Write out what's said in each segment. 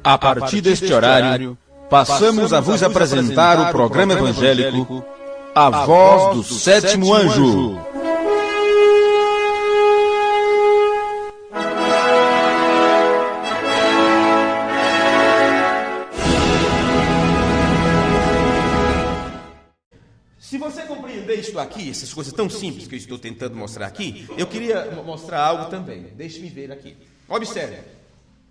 A partir deste horário, passamos a vos apresentar o programa evangélico A Voz do Sétimo Anjo. Se você compreender isto aqui, essas coisas tão simples que eu estou tentando mostrar aqui, eu queria mostrar algo também. Deixe-me ver aqui. Observe.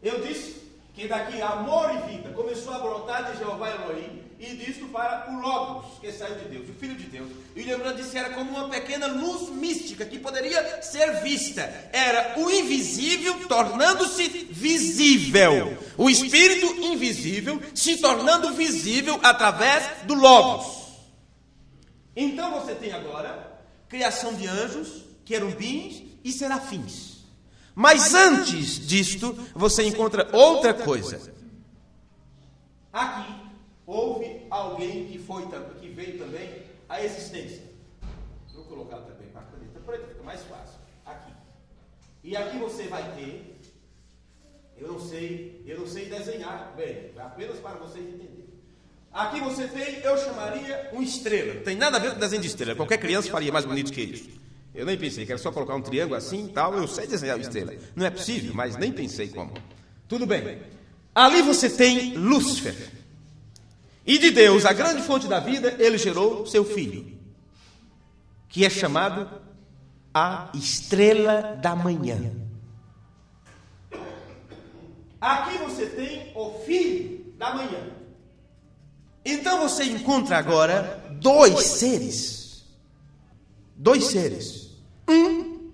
Eu disse que daqui amor e vida começou a brotar de Jeová Elohim e disto para o Logos, que saiu de Deus, o Filho de Deus. E o lembrando disse era como uma pequena luz mística que poderia ser vista. Era o invisível tornando-se visível. O Espírito invisível se tornando visível através do Logos. Então você tem agora criação de anjos, querubins e serafins. Mas antes disto, você encontra outra coisa. Aqui houve alguém que veio também à existência. Vou colocar também para a caneta preta, fica mais fácil. Aqui. E aqui você vai ter, eu não sei desenhar bem, apenas para vocês entenderem. Aqui você tem, eu chamaria uma estrela. Não tem nada a ver com desenho de estrela. Qualquer criança faria mais bonito que isso. Eu nem pensei, que era só colocar um triângulo assim e tal. Eu sei desenhar uma estrela. Não é possível, mas nem pensei como. Tudo bem. Ali você tem Lúcifer. E de Deus, a grande fonte da vida, ele gerou seu filho, que é chamado a estrela da manhã. Aqui você tem o filho da manhã. Então você encontra agora dois seres. Um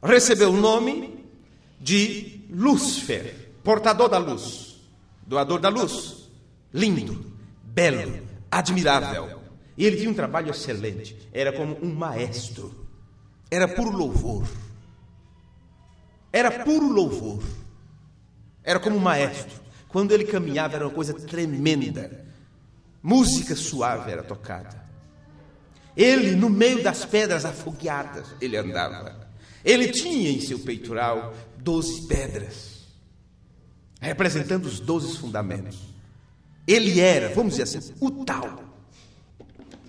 recebeu o nome de Lúcifer, portador da luz, doador da luz, lindo, belo, admirável. E ele tinha um trabalho excelente, era como um maestro, era puro louvor, era como um maestro. Quando ele caminhava era uma coisa tremenda. Música suave era tocada. Ele, no meio das pedras afogueadas, ele andava. Ele tinha em seu peitoral 12 pedras, representando os 12 fundamentos. Ele era, vamos dizer assim, o tal.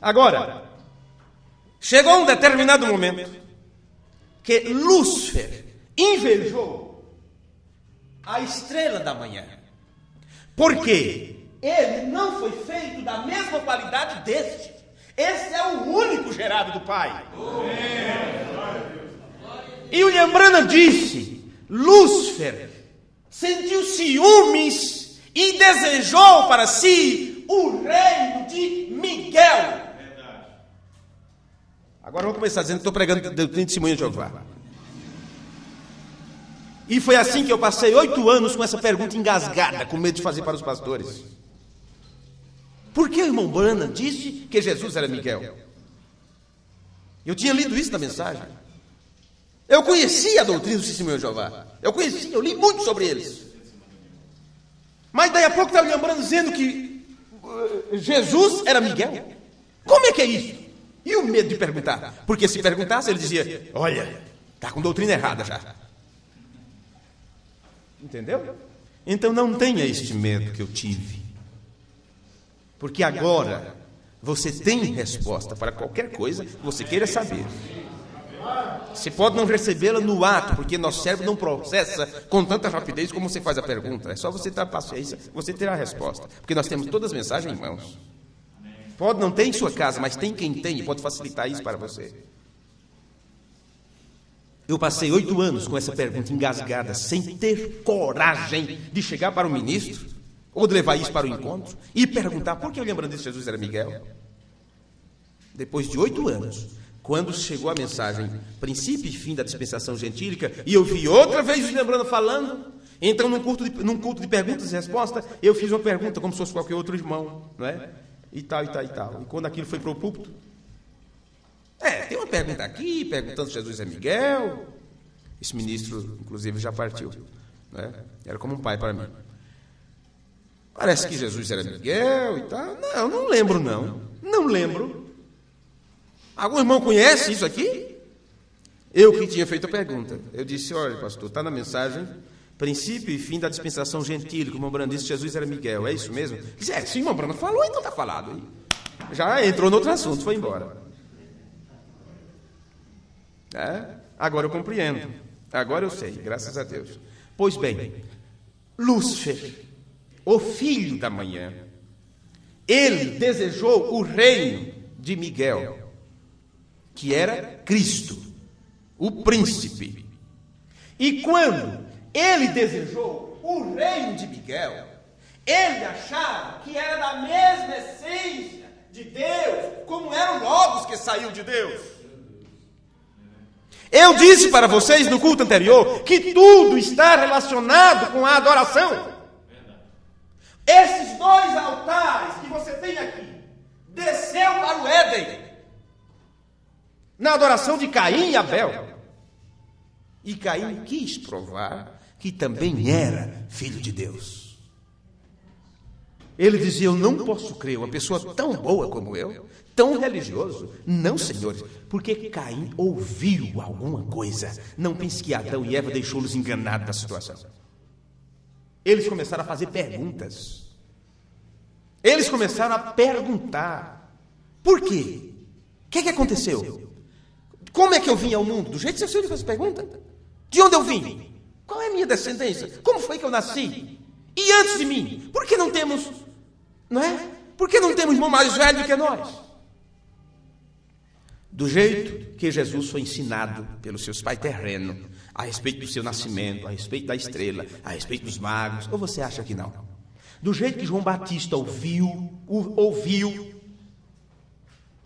Agora, chegou um determinado momento que Lúcifer invejou a estrela da manhã. Por quê? Ele não foi feito da mesma qualidade deste. Este é o único gerado do Pai. E o William Branham disse: Lúcifer sentiu ciúmes e desejou para si o reino de Miguel. Agora vamos começar dizendo que estou pregando de testemunho de Jeová. E foi assim que eu passei 8 anos com essa pergunta engasgada, com medo de fazer para os pastores. Por que o irmão Branham disse que Jesus era Miguel? Eu tinha lido isso na mensagem. Eu conhecia a doutrina do testemunho de Jeová. Eu li muito sobre eles. Mas daí a pouco está o William Branham dizendo que Jesus era Miguel. Como é que é isso? E o medo de perguntar? Porque se perguntasse, ele dizia: olha, está com doutrina errada já. Entendeu? Então não tenha este medo que eu tive. Porque agora você tem resposta para qualquer coisa que você queira saber. Você pode não recebê-la no ato, porque nosso cérebro não processa com tanta rapidez como você faz a pergunta. É só você ter paciência, você terá a resposta. Porque nós temos todas as mensagens em mãos. Pode não ter em sua casa, mas tem quem tem e pode facilitar isso para você. Eu passei 8 anos com essa pergunta engasgada, sem ter coragem de chegar para o ministro, ou de levar isso para o encontro, e perguntar por que eu lembrando de Jesus era Miguel. Depois de 8 anos, quando chegou a mensagem princípio e fim da dispensação gentílica, e eu vi outra vez o lembrando falando, então num culto de perguntas e respostas, eu fiz uma pergunta como se fosse qualquer outro irmão, não é? E tal. E quando aquilo foi para o púlpito, tem uma pergunta aqui, perguntando se Jesus é Miguel. Esse ministro, inclusive, já partiu, né? Era como um pai para mim. Parece que Jesus era Miguel e tal. Não lembro. Algum irmão conhece isso aqui? Eu que tinha feito a pergunta. Eu disse: olha, pastor, está na mensagem Princípio e fim da dispensação gentil, como o Brando disse, Jesus era Miguel, é isso mesmo? Sim, irmão Brando falou, então está falado. Já entrou no outro assunto, foi embora. Agora eu compreendo, agora eu sei, graças a Deus. Pois bem, Lúcifer, o filho da manhã, ele desejou o reino de Miguel, que era Cristo, o príncipe. E quando ele desejou o reino de Miguel, ele achava que era da mesma essência de Deus, como era o Logos que saiu de Deus. Eu disse para vocês no culto anterior que tudo está relacionado com a adoração. Esses dois altares que você tem aqui, desceu para o Éden, na adoração de Caim e Abel. E Caim quis provar que também era filho de Deus. Ele dizia, eu não posso crer, uma pessoa tão boa como eu, tão religioso. Não, senhores, porque Caim ouviu alguma coisa. Não pense que Adão e Eva deixou-los enganados da situação. Eles começaram a fazer perguntas. Eles começaram a perguntar. Por quê? O que aconteceu? Como é que eu vim ao mundo? Do jeito que seu filho faz pergunta. De onde eu vim? Qual é a minha descendência? Como foi que eu nasci? E antes de mim? Por que não temos... Não é? Por que não temos irmão mais velho que nós? Do jeito que Jesus foi ensinado pelos seus pais terrenos, a respeito do seu nascimento, a respeito da estrela, a respeito dos magos, ou você acha que não? Do jeito que João Batista ouviu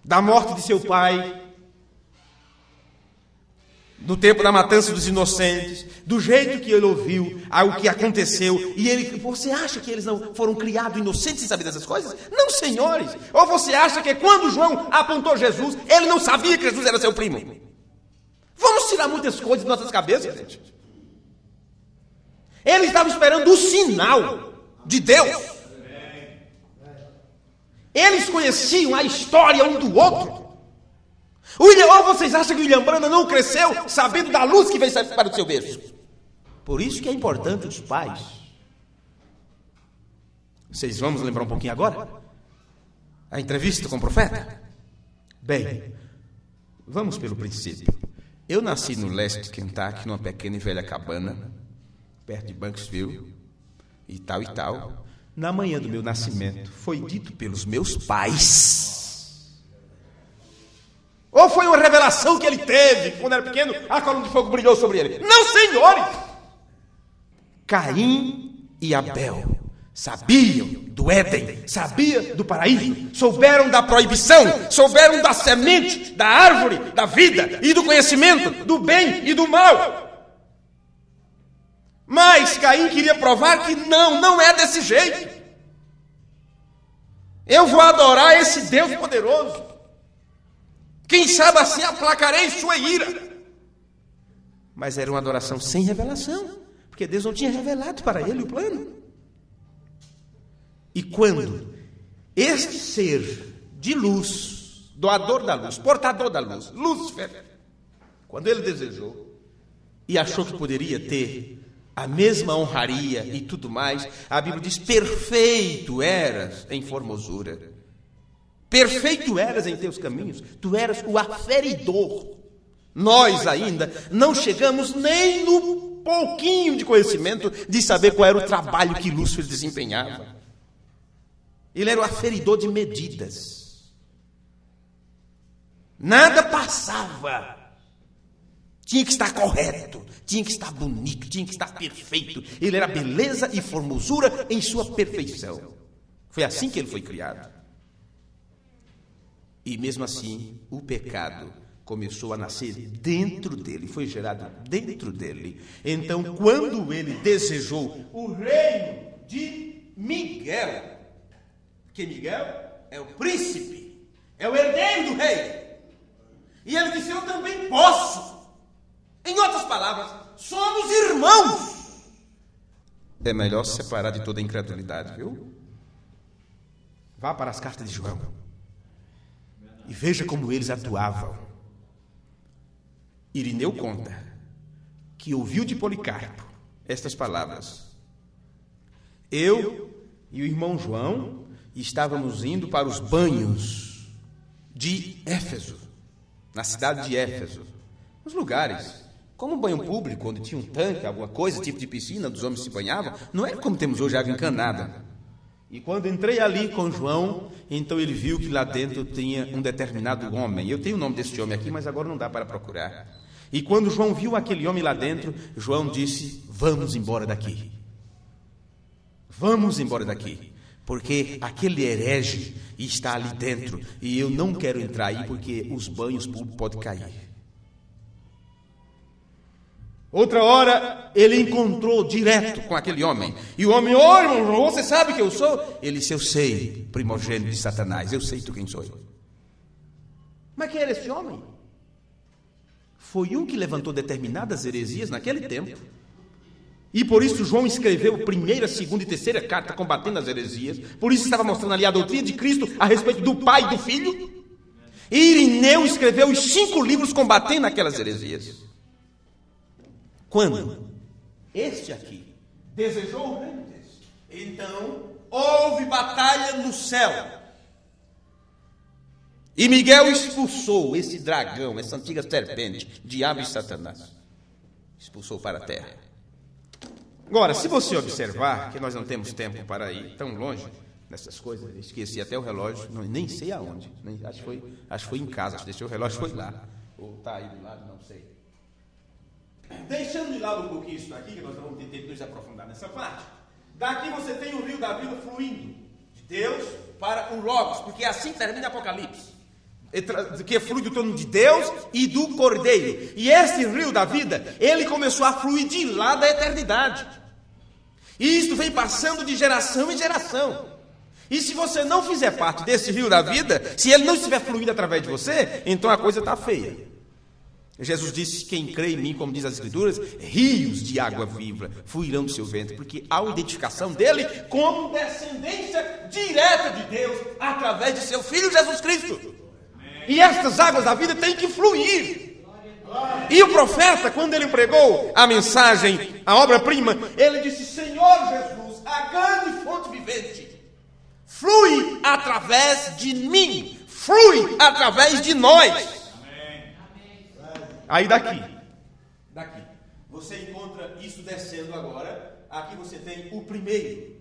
da morte de seu pai, no tempo da matança dos inocentes, do jeito que ele ouviu o que aconteceu, e você acha que eles não foram criados inocentes sem saber dessas coisas? Não, senhores. Ou você acha que quando João apontou Jesus, ele não sabia que Jesus era seu primo? Vamos tirar muitas coisas de nossas cabeças, gente. Ele estava esperando o sinal de Deus. Eles conheciam a história um do outro. Ou vocês acham que o William Branham não cresceu sabendo da luz que veio para o seu berço? Por isso que é importante os pais. Vocês vamos lembrar um pouquinho agora? A entrevista com o profeta? Bem, vamos pelo princípio. Eu nasci no leste de Kentucky, numa pequena e velha cabana, perto de Banksville, e tal. Na manhã do meu nascimento, foi dito pelos meus pais... Ou foi uma revelação que ele teve, quando era pequeno, a coluna de fogo brilhou sobre ele? Não, senhores! Caim e Abel sabiam do Éden, sabiam do paraíso, souberam da proibição, souberam da semente, da árvore, da vida e do conhecimento, do bem e do mal. Mas Caim queria provar que não é desse jeito. Eu vou adorar esse Deus poderoso. Quem sabe assim aplacarei sua ira. Mas era uma adoração sem revelação, porque Deus não tinha revelado para ele o plano. E quando este ser de luz, doador da luz, portador da luz, Lúcifer, quando ele desejou e achou que poderia ter a mesma honraria e tudo mais, a Bíblia diz, perfeito eras em formosura. Perfeito eras em teus caminhos, tu eras o aferidor. Nós ainda não chegamos nem no pouquinho de conhecimento de saber qual era o trabalho que Lúcifer desempenhava. Ele era o aferidor de medidas. Nada passava. Tinha que estar correto, tinha que estar bonito, tinha que estar perfeito. Ele era beleza e formosura em sua perfeição. Foi assim que ele foi criado. E mesmo assim, o pecado começou a nascer dentro dele, foi gerado dentro dele. Então, quando ele desejou o reino de Miguel, que Miguel é o príncipe, é o herdeiro do rei, e ele disse, eu também posso. Em outras palavras, somos irmãos. É melhor se separar de toda a incredulidade, viu? Vá para as cartas de João e veja como eles atuavam. Irineu conta que ouviu de Policarpo, estas palavras: eu e o irmão João estávamos indo para os banhos de Éfeso, na cidade de Éfeso, nos lugares, como um banho público, onde tinha um tanque, alguma coisa, tipo de piscina, onde os homens se banhavam. Não era como temos hoje, água encanada. E quando entrei ali com João, então ele viu que lá dentro tinha um determinado homem. Eu tenho o nome desse homem aqui, mas agora não dá para procurar. E quando João viu aquele homem lá dentro, João disse: vamos embora daqui. Vamos embora daqui. Porque aquele herege está ali dentro. E eu não quero entrar aí porque os banhos públicos podem cair. Outra hora, ele encontrou direto com aquele homem. E o homem: ô irmão João, você sabe que eu sou? Ele disse: eu sei, primogênito de Satanás, eu sei tu quem sou eu. Mas quem era esse homem? Foi um que levantou determinadas heresias naquele tempo. E por isso João escreveu a primeira, segunda e terceira carta combatendo as heresias. Por isso estava mostrando ali a doutrina de Cristo a respeito do Pai e do Filho. E Irineu escreveu os 5 livros combatendo aquelas heresias. Quando este aqui desejou o reino desse, então houve batalha no céu. E Miguel expulsou esse dragão, essa antiga serpente, diabo e Satanás. Expulsou para a terra. Agora, se você observar, que nós não temos tempo para ir tão longe nessas coisas, esqueci até o relógio, não, nem sei aonde, acho que foi em casa, deixei o relógio, foi lá. Ou está aí do lado, não sei. Deixando de lado um pouquinho isso daqui, que nós não vamos ter tempo de nos aprofundar nessa parte. Daqui você tem o rio da vida fluindo de Deus para o Logos, porque assim termina Apocalipse, que flui do trono de Deus e do Cordeiro. E esse rio da vida, ele começou a fluir de lá da eternidade. E isto vem passando de geração em geração. E se você não fizer parte desse rio da vida, se ele não estiver fluindo através de você, então a coisa está feia. Jesus disse: quem crê em mim, como diz as Escrituras, rios de água viva fluirão do seu ventre, porque há uma identificação dele como descendência direta de Deus através de seu Filho Jesus Cristo. E estas águas da vida têm que fluir. E o profeta, quando ele pregou a mensagem, a obra-prima, ele disse: Senhor Jesus, a grande fonte vivente, flui através de mim, flui através de nós. Aí daqui, você encontra isso descendo agora. Aqui você tem o primeiro,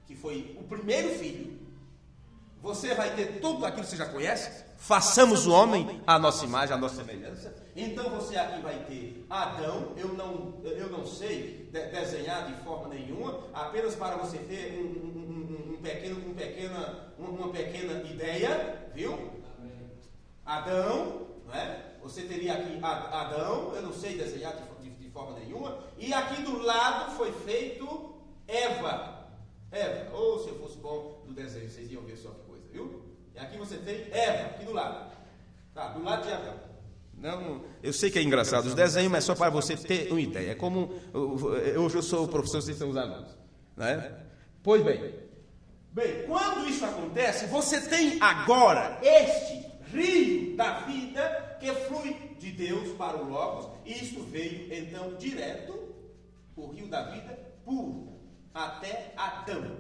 que foi o primeiro filho. Você vai ter tudo aquilo que você já conhece. Façamos o homem à nossa imagem, à nossa semelhança. Então você aqui vai ter Adão. Eu não sei desenhar de forma nenhuma, apenas para você ter uma pequena ideia, viu? Adão, não é? Você teria aqui Adão, eu não sei desenhar de forma nenhuma, e aqui do lado foi feito Eva. Ou se eu fosse bom no desenho, vocês iam ver só que coisa, viu? E aqui você tem Eva, aqui do lado. Tá, do lado de Adão. Não, eu sei que é engraçado os desenhos, mas só para você ter uma ideia. É como, hoje eu sou o professor, vocês são os alunos, não é? Pois bem, quando isso acontece, você tem agora este rio da vida que flui de Deus para o Logos, e isto veio então direto, o rio da vida puro, até Adão.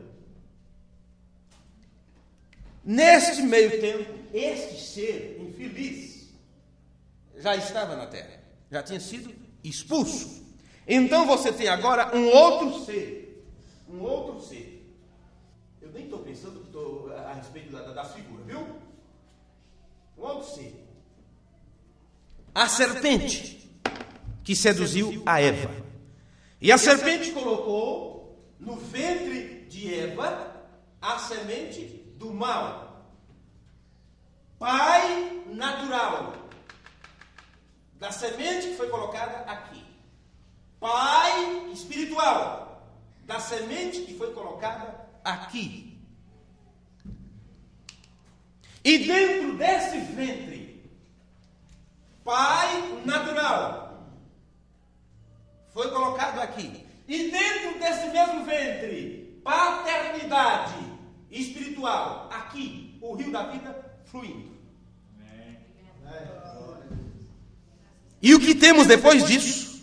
Neste meio tempo, este ser infeliz já estava na terra, já tinha sido expulso. Então você tem agora um outro ser. Eu nem estou pensando a respeito da figura, viu? Um outro ser. A serpente que seduziu a Eva. E a serpente colocou no ventre de Eva a semente do mal. Pai natural da semente que foi colocada aqui. Pai espiritual da semente que foi colocada aqui. E dentro desse ventre, pai natural foi colocado aqui. E dentro desse mesmo ventre, paternidade espiritual, aqui, o rio da vida fluindo. E o que temos depois disso?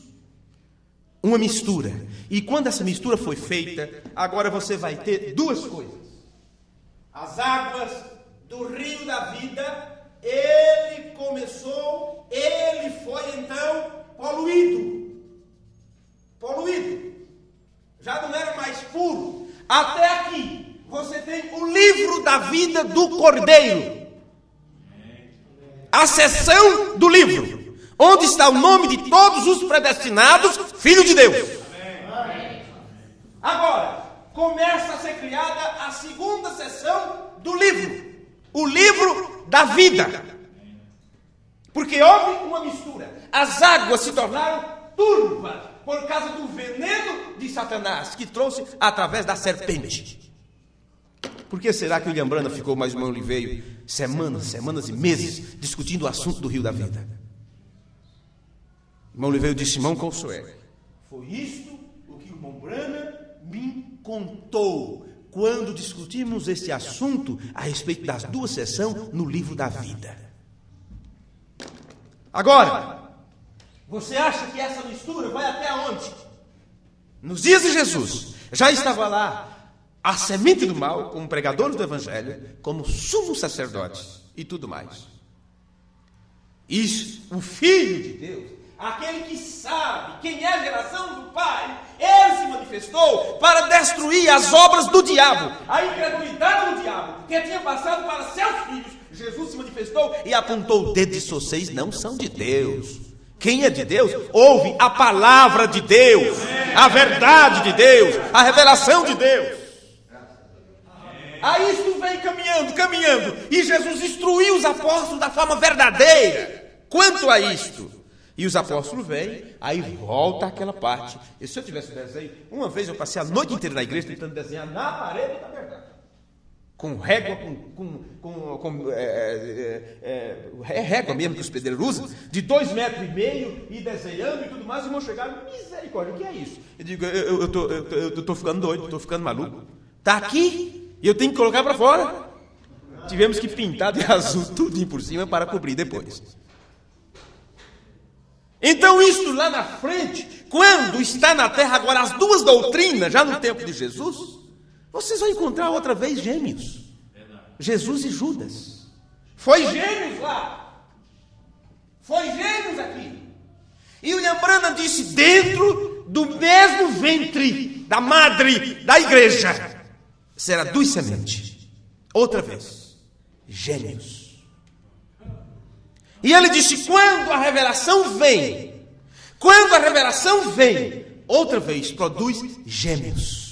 Uma mistura. E quando essa mistura foi feita, agora você vai ter duas coisas. As águas do rio da vida, ele foi então poluído. Já não era mais puro. Até aqui, você tem o livro da vida do Cordeiro. A seção do livro, onde está o nome de todos os predestinados, filhos de Deus. Agora, começa a ser criada a segunda seção do livro, o livro da vida. Porque houve uma mistura. As águas se tornaram turvas por causa do veneno de Satanás, que trouxe através da serpente. Por que será que William Branham ficou, mais uma veio, semanas e meses, discutindo o assunto do rio da vida? Irmão Oliveira disse: irmão Consuelo, foi isto o que o irmão Branham me contou quando discutimos este assunto a respeito das duas sessões no livro da vida. Agora, você acha que essa mistura vai até onde? Nos dias de Jesus, já estava lá a semente do mal, como pregadores do Evangelho, como sumos sacerdotes e tudo mais. Isso, o Filho de Deus, aquele que sabe quem é a geração do Pai, ele se manifestou para destruir as obras do diabo, a incredulidade do diabo, que tinha passado para seus filhos. Jesus se manifestou e apontou o dedo e disse: vocês não são de Deus. Quem é de Deus, ouve a palavra de Deus, a verdade de Deus, a revelação de Deus. Aí isso vem caminhando, e Jesus instruiu os apóstolos da forma verdadeira quanto a isto. E os apóstolos vêm, aí volta aquela parte. E se eu tivesse desenho, uma vez eu passei a noite inteira na igreja tentando desenhar na parede da verdade. Com régua, régua mesmo que os pedreiros usam, de 2,5 metros e desenhando e tudo mais, e vão chegar, misericórdia, o que é isso? Eu digo, eu estou ficando doido, estou ficando maluco. Está aqui e eu tenho que colocar para fora. Tivemos que pintar de azul tudinho por cima para cobrir depois. Então isso lá na frente, quando está na terra agora as duas doutrinas, já no tempo de Jesus, vocês vão encontrar outra vez gêmeos. Jesus e Judas. Foi gêmeos lá. Foi gêmeos aqui. E o William Branham disse: dentro do mesmo ventre da madre da igreja será duas sementes. Outra vez. Gêmeos. E ele disse: quando a revelação vem, outra vez produz gêmeos.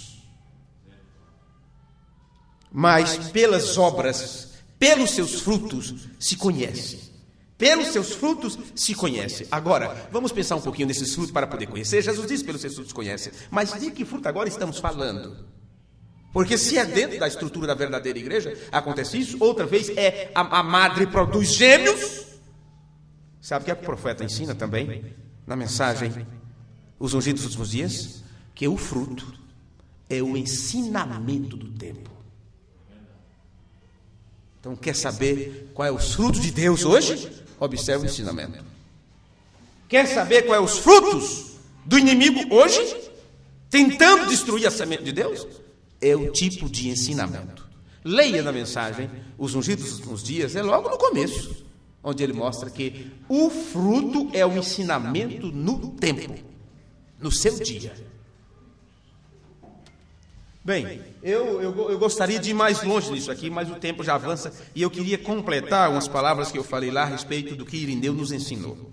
Mas pelas obras, pelos seus frutos, se conhece. Pelos seus frutos se conhece. Agora, vamos pensar um pouquinho nesses frutos para poder conhecer. Jesus disse: pelos seus frutos se conhece. Mas de que fruto agora estamos falando? Porque se é dentro da estrutura da verdadeira igreja, acontece isso. Outra vez é a madre produz gêmeos. Sabe o que o profeta ensina também? Na mensagem, os ungidos dos últimos dias? Que o fruto é o ensinamento do tempo. Então, quer saber qual é os frutos de Deus hoje? Observe o ensinamento. Quer saber qual é os frutos do inimigo hoje? Tentando destruir a semente de Deus? É o tipo de ensinamento. Leia na mensagem, os ungidos dos últimos dias, é logo no começo, onde ele mostra que o fruto é o ensinamento no tempo, no seu dia. Bem, eu gostaria de ir mais longe nisso aqui, mas o tempo já avança e eu queria completar umas palavras que eu falei lá a respeito do que Irineu nos ensinou.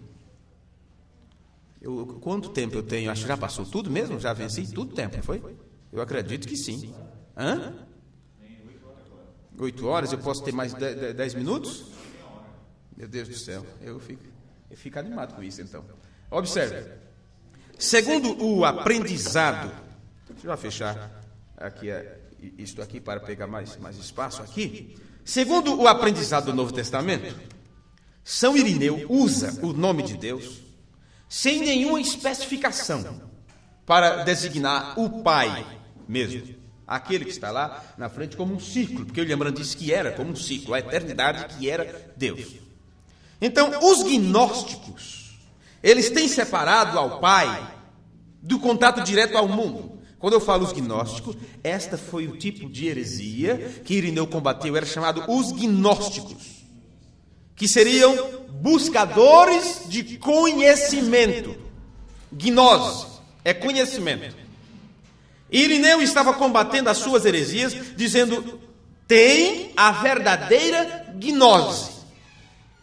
Quanto tempo eu tenho? Acho que já passou tudo mesmo? Já venci tudo tempo, não foi? Eu acredito que sim. 8 horas? Eu posso ter mais 10 minutos? Meu Deus do céu, eu fico animado com isso então. Observe. Segundo o aprendizado, deixa eu fechar aqui isto aqui para pegar mais espaço aqui. Segundo o aprendizado do Novo Testamento, São Irineu usa o nome de Deus sem nenhuma especificação para designar o Pai mesmo, aquele que está lá na frente como um círculo, porque o William Branham disse que era como um círculo, a eternidade que era Deus. Então, os gnósticos, eles têm separado ao Pai do contato direto ao mundo. Quando eu falo os gnósticos, esta foi o tipo de heresia que Irineu combateu, era chamado os gnósticos, que seriam buscadores de conhecimento. Gnose é conhecimento. Irineu estava combatendo as suas heresias, dizendo: tem a verdadeira gnose,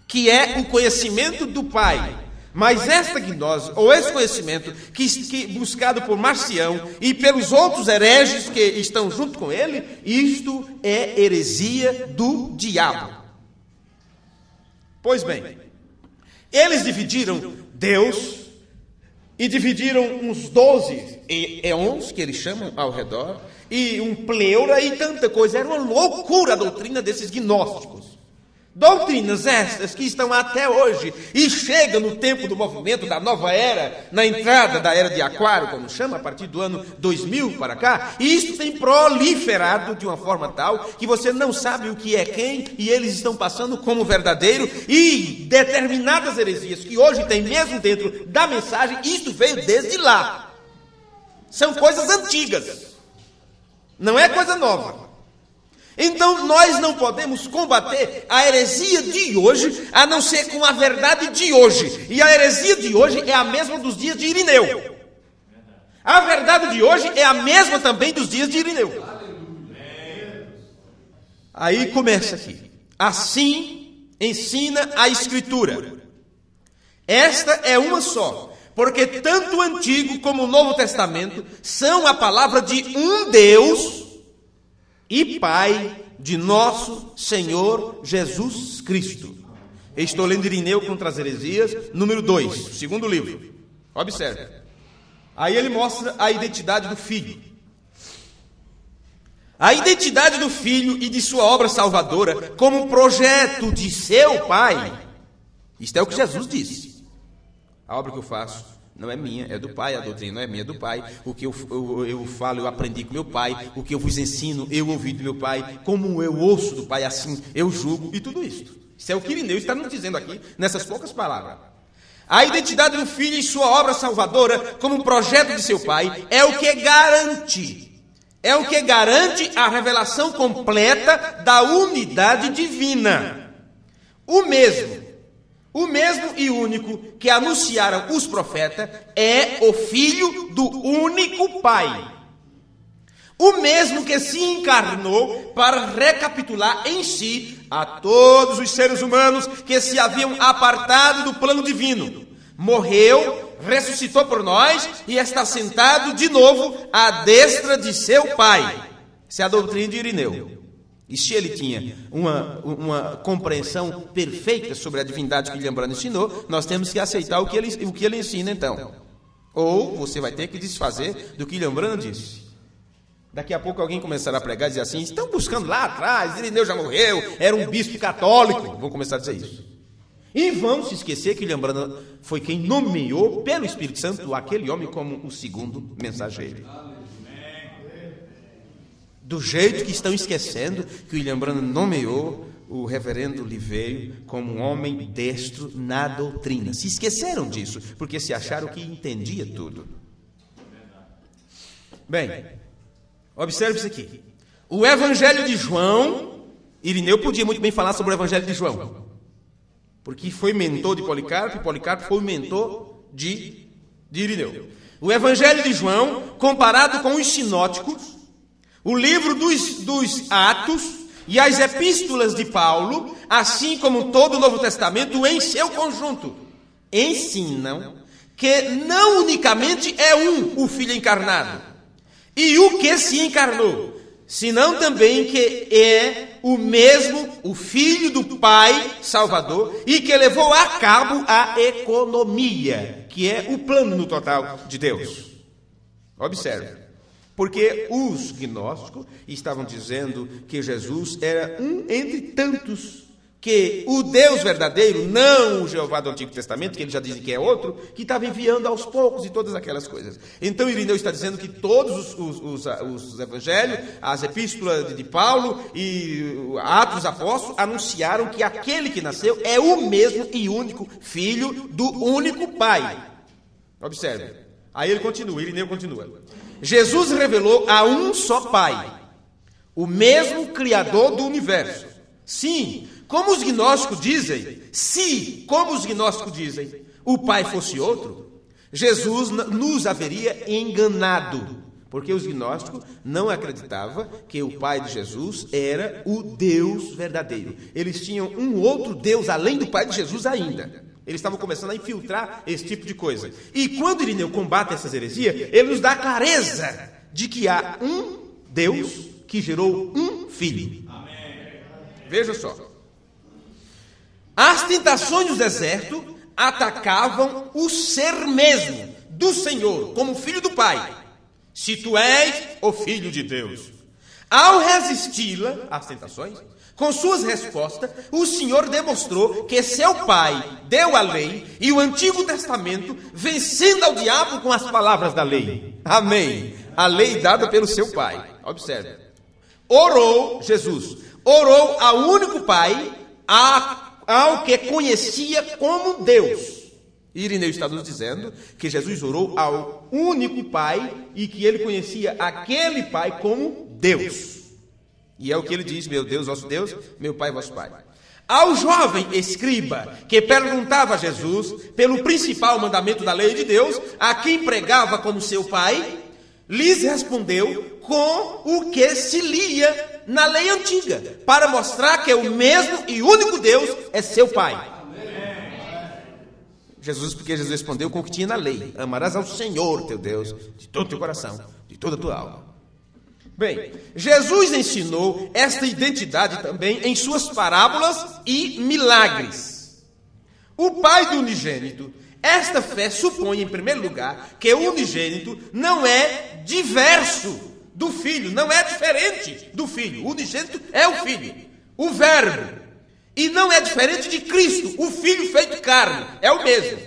que é o conhecimento do Pai. Mas esta gnose, ou esse conhecimento, que buscado por Marcião e pelos outros hereges que estão junto com ele, isto é heresia do diabo. Pois bem, eles dividiram Deus e dividiram uns 12 éons, que eles chamam ao redor, e um pleura e tanta coisa. Era uma loucura a doutrina desses gnósticos. Doutrinas estas que estão até hoje e chegam no tempo do movimento da nova era, na entrada da era de Aquário, como chama, a partir do ano 2000 para cá, e isso tem proliferado de uma forma tal que você não sabe o que é quem, e eles estão passando como verdadeiro, e determinadas heresias que hoje tem mesmo dentro da mensagem, isso veio desde lá. São coisas antigas, não é coisa nova. Então, nós não podemos combater a heresia de hoje, a não ser com a verdade de hoje. E a heresia de hoje é a mesma dos dias de Irineu. A verdade de hoje é a mesma também dos dias de Irineu. Aí começa aqui. Assim ensina a Escritura. Esta é uma só, porque tanto o Antigo como o Novo Testamento são a palavra de um Deus e Pai de nosso Senhor Jesus Cristo. Estou lendo Irineu contra as heresias, número 2, segundo livro. Observe. Aí ele mostra a identidade do Filho. A identidade do Filho e de sua obra salvadora como projeto de seu Pai. Isto é o que Jesus disse. A obra que eu faço não é minha, é do Pai. A doutrina não é minha, é do Pai. O que eu falo, eu aprendi com meu Pai. O que eu vos ensino, eu ouvi do meu Pai. Como eu ouço do Pai, assim eu julgo. E tudo isso. Isso é o que Irineu está nos dizendo aqui, nessas poucas palavras. A identidade do Filho e sua obra salvadora, como projeto de seu Pai, é o que garante. É o que garante a revelação completa da unidade divina. O mesmo e único que anunciaram os profetas é o Filho do único Pai. O mesmo que se encarnou para recapitular em si a todos os seres humanos que se haviam apartado do plano divino. Morreu, ressuscitou por nós e está sentado de novo à destra de seu Pai. Essa é a doutrina de Irineu. E se ele tinha uma compreensão perfeita sobre a divindade que William Branham ensinou, nós temos que aceitar o que ele ensina, então. Ou você vai ter que desfazer do que William Branham disse. Daqui a pouco alguém começará a pregar e dizer assim: estão buscando lá atrás, Irineu já morreu, era um bispo católico. Vão começar a dizer isso. E vão se esquecer que William Branham foi quem nomeou pelo Espírito Santo aquele homem como o segundo mensageiro. Do jeito que estão esquecendo que William Branham nomeou o reverendo Liveiro como um homem destro na doutrina. Se esqueceram disso, porque se acharam que entendia tudo. Bem, observe isso aqui. O Evangelho de João, Irineu podia muito bem falar sobre o Evangelho de João, porque foi mentor de Policarpo, e Policarpo foi mentor de Irineu. O Evangelho de João, comparado com os sinóticos, o livro dos Atos e as epístolas de Paulo, assim como todo o Novo Testamento em seu conjunto, ensinam que não unicamente é o Filho encarnado, e o que se encarnou, senão também que é o mesmo, o Filho do Pai Salvador, e que levou a cabo a economia, que é o plano no total de Deus. Observe. Porque os gnósticos estavam dizendo que Jesus era um entre tantos, que o Deus verdadeiro, não o Jeová do Antigo Testamento, que eles já dizem que é outro, que estava enviando aos poucos e todas aquelas coisas. Então Irineu está dizendo que todos os evangelhos, as epístolas de Paulo e Atos dos Apóstolos anunciaram que aquele que nasceu é o mesmo e único Filho do único Pai. Observe. Aí Irineu continua. Jesus revelou a um só Pai, o mesmo Criador do universo. Sim, como os gnósticos dizem, se, como os gnósticos dizem, o Pai fosse outro, Jesus nos haveria enganado, porque os gnósticos não acreditavam que o Pai de Jesus era o Deus verdadeiro. Eles tinham um outro Deus além do Pai de Jesus ainda. Eles estavam começando a infiltrar esse tipo de coisa. E quando Irineu combate essas heresias, ele nos dá a clareza de que há um Deus que gerou um filho. Amém. Veja só. As tentações do deserto atacavam o ser mesmo do Senhor, como filho do Pai. Se tu és o Filho de Deus. Ao resisti-la, às tentações, com suas respostas, o Senhor demonstrou que seu Pai deu a lei e o Antigo Testamento, vencendo ao diabo com as palavras da lei. Amém. A lei dada pelo seu Pai. Observe. Jesus orou ao único Pai, ao que conhecia como Deus. Irineu está nos dizendo que Jesus orou ao único Pai e que ele conhecia aquele Pai como Deus. E é o que ele diz: meu Deus, vosso Deus, meu Pai, vosso Pai. Ao jovem escriba que perguntava a Jesus pelo principal mandamento da lei de Deus, a quem pregava como seu pai, lhes respondeu com o que se lia na lei antiga, para mostrar que o mesmo e único Deus é seu Pai. Porque Jesus respondeu com o que tinha na lei: amarás ao Senhor teu Deus de todo o teu coração, de toda a tua alma. Bem, Jesus ensinou esta identidade também em suas parábolas e milagres. O Pai do unigênito, esta fé supõe, em primeiro lugar, que o unigênito não é diverso do Filho, não é diferente do Filho. O unigênito é o Filho, o Verbo. E não é diferente de Cristo, o Filho feito carne, é o mesmo.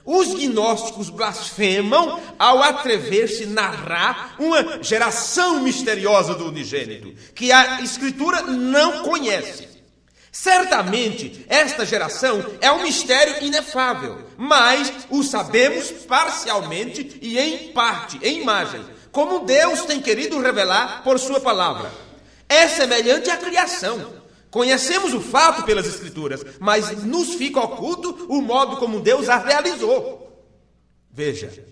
Os gnósticos blasfemam ao atrever-se a narrar uma geração misteriosa do unigênito, que a Escritura não conhece. Certamente, esta geração é um mistério inefável, mas o sabemos parcialmente e em parte, em imagem, como Deus tem querido revelar por sua palavra. É semelhante à criação. Conhecemos o fato pelas Escrituras, mas nos fica oculto o modo como Deus a realizou. Veja,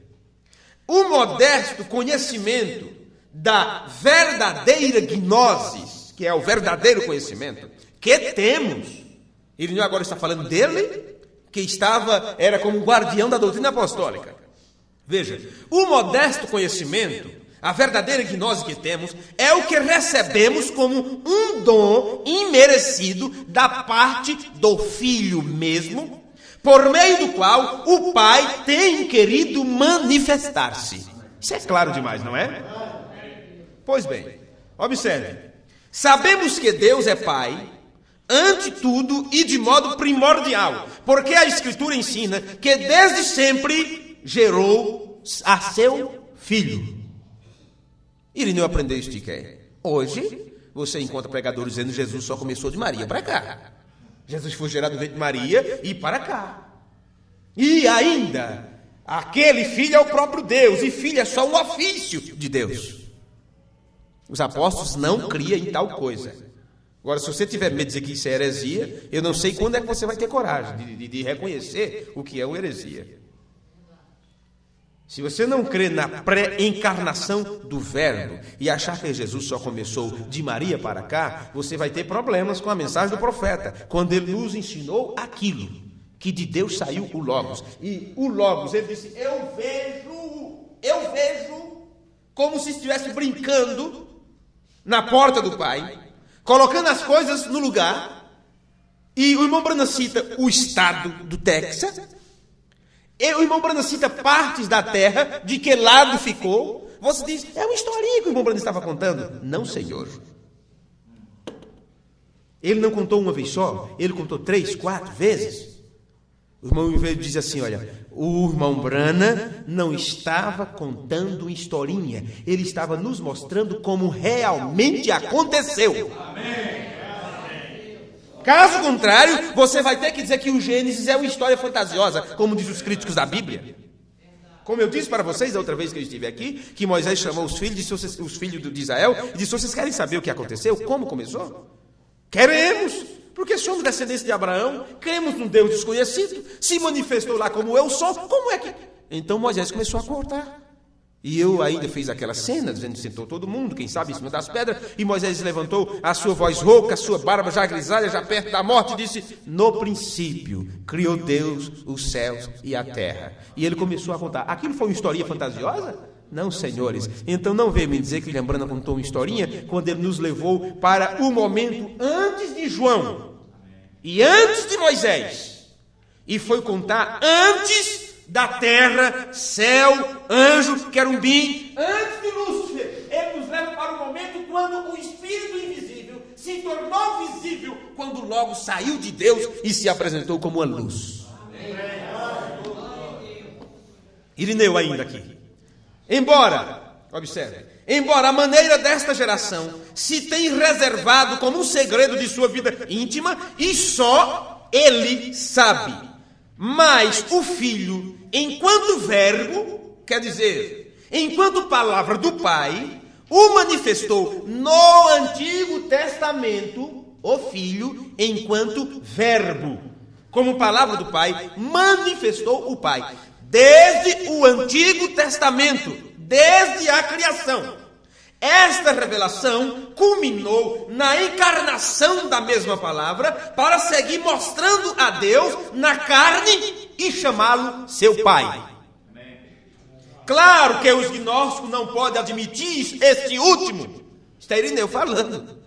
o modesto conhecimento da verdadeira gnose, que é o verdadeiro conhecimento, que temos. Ele agora está falando dele, que era como guardião da doutrina apostólica. Veja, o modesto conhecimento, a verdadeira gnose que temos, é o que recebemos como um dom imerecido da parte do Filho mesmo, por meio do qual o Pai tem querido manifestar-se. Isso é claro demais, não é? Pois bem, observe. Sabemos que Deus é Pai, ante tudo e de modo primordial, porque a Escritura ensina que desde sempre gerou a seu Filho. Irineu aprendeu isso de quem? Hoje, você encontra pregadores dizendo que Jesus só começou de Maria para cá. Jesus foi gerado do ventre de Maria e para cá. E ainda, aquele filho é o próprio Deus, e filho é só um ofício de Deus. Os apóstolos não criam em tal coisa. Agora, se você tiver medo de dizer que isso é heresia, eu não sei quando é que você vai ter coragem de reconhecer o que é uma heresia. Se você não crê na pré-encarnação do Verbo e achar que Jesus só começou de Maria para cá, você vai ter problemas com a mensagem do profeta, quando ele nos ensinou aquilo, que de Deus saiu o Logos. E o Logos, ele disse: eu vejo como se estivesse brincando na porta do Pai, colocando as coisas no lugar. E o irmão Branham cita o estado do Texas. E o irmão Branham cita partes da terra, de que lado ficou. Você diz: é uma historinha que o irmão Branham estava contando. Não, senhor. Ele não contou uma vez só, ele contou 3, 4 vezes. O irmão diz assim: olha, o irmão Branham não estava contando uma historinha, ele estava nos mostrando como realmente aconteceu. Amém. Caso contrário, você vai ter que dizer que o Gênesis é uma história fantasiosa, como diz os críticos da Bíblia. como eu disse para vocês da outra vez que eu estive aqui, que Moisés chamou os filhos de Israel e disse: vocês querem saber o que aconteceu? Como começou? Queremos, porque somos descendentes de Abraão, cremos num Deus desconhecido, se manifestou lá como eu sou, como é que... Então Moisés começou a cortar. E eu ainda fiz aquela cena, dizendo que sentou todo mundo, quem sabe em cima das pedras, e Moisés levantou a sua voz rouca, a sua barba já grisalha, já perto da morte, e disse: no princípio criou Deus os céus e a terra. E ele começou a contar. Aquilo foi uma historinha fantasiosa? Não, senhores. Então não veio me dizer que William Branham contou uma historinha quando ele nos levou para o momento antes de João e antes de Moisés, e foi contar antes da terra, céu, anjo, querubim, antes de Lúcifer. Ele nos leva para o momento quando o Espírito invisível se tornou visível, quando logo saiu de Deus e se apresentou como uma luz. Irineu ainda aqui. Embora a maneira desta geração se tem reservado como um segredo de sua vida íntima, e só ele sabe. Mas o Filho, enquanto verbo, quer dizer, enquanto palavra do Pai, o manifestou no Antigo Testamento, o Filho, enquanto verbo. Como palavra do Pai, manifestou o Pai. Desde o Antigo Testamento, desde a criação. Esta revelação culminou na encarnação da mesma palavra para seguir mostrando a Deus na carne e chamá-lo seu Pai. Claro que os gnósticos não podem admitir este último. Está Irineu falando.